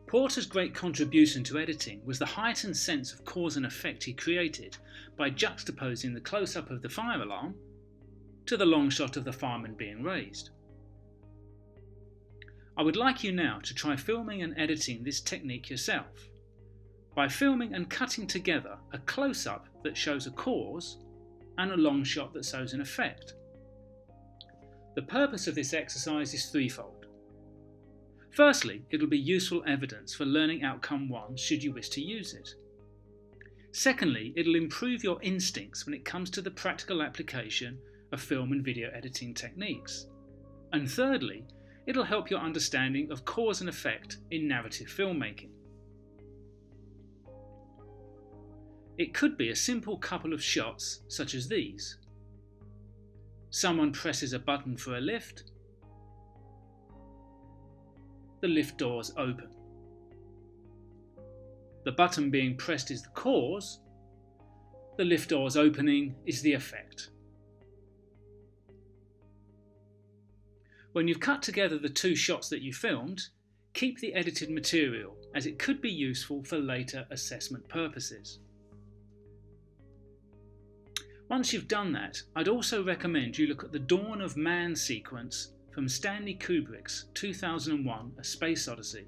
Porter's great contribution to editing was the heightened sense of cause and effect he created by juxtaposing the close-up of the fire alarm to the long shot of the fireman being raised. I would like you now to try filming and editing this technique yourself, by filming and cutting together a close-up that shows a cause and a long shot that shows an effect. The purpose of this exercise is threefold. Firstly, it will be useful evidence for learning outcome 1 should you wish to use it. Secondly, it will improve your instincts when it comes to the practical application of film and video editing techniques. And thirdly, it will help your understanding of cause and effect in narrative filmmaking. It could be a simple couple of shots such as these. Someone presses a button for a lift. The lift doors open. The button being pressed is the cause. The lift doors opening is the effect. When you've cut together the two shots that you filmed, keep the edited material as it could be useful for later assessment purposes. Once you've done that, I'd also recommend you look at the Dawn of Man sequence from Stanley Kubrick's 2001 A Space Odyssey,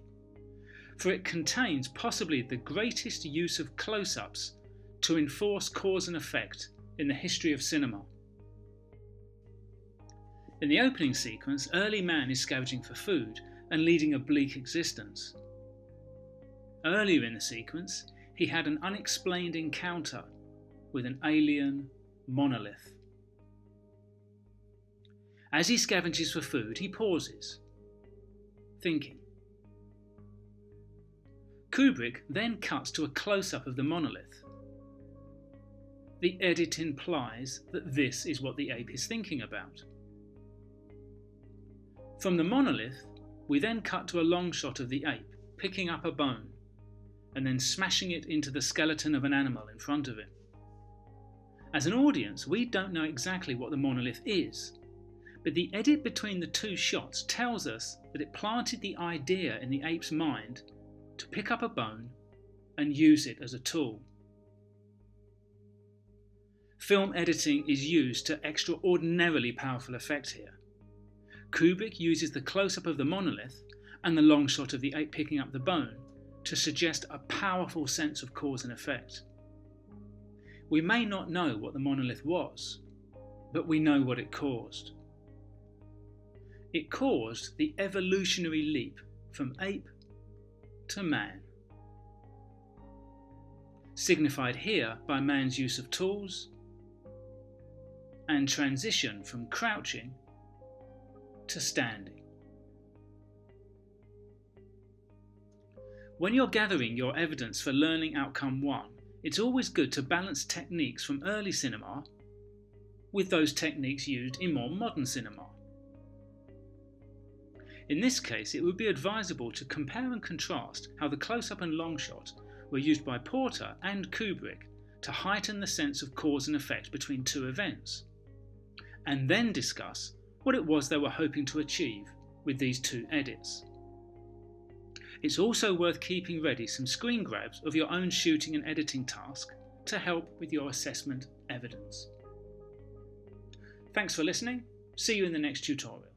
for it contains possibly the greatest use of close-ups to enforce cause and effect in the history of cinema. In the opening sequence, early man is scavenging for food and leading a bleak existence. Earlier in the sequence, he had an unexplained encounter with an alien monolith. As he scavenges for food, he pauses, thinking. Kubrick then cuts to a close-up of the monolith. The edit implies that this is what the ape is thinking about. From the monolith, we then cut to a long shot of the ape picking up a bone and then smashing it into the skeleton of an animal in front of him. As an audience, we don't know exactly what the monolith is, but the edit between the two shots tells us that it planted the idea in the ape's mind to pick up a bone and use it as a tool. Film editing is used to extraordinarily powerful effect here. Kubrick uses the close-up of the monolith and the long shot of the ape picking up the bone to suggest a powerful sense of cause and effect. We may not know what the monolith was, but we know what it caused. It caused the evolutionary leap from ape to man, signified here by man's use of tools and transition from crouching to standing. When you're gathering your evidence for learning outcome 1, it's always good to balance techniques from early cinema with those techniques used in more modern cinema. In this case, it would be advisable to compare and contrast how the close-up and long shot were used by Porter and Kubrick to heighten the sense of cause and effect between two events, and then discuss what it was they were hoping to achieve with these two edits. It's also worth keeping ready some screen grabs of your own shooting and editing task to help with your assessment evidence. Thanks for listening. See you in the next tutorial.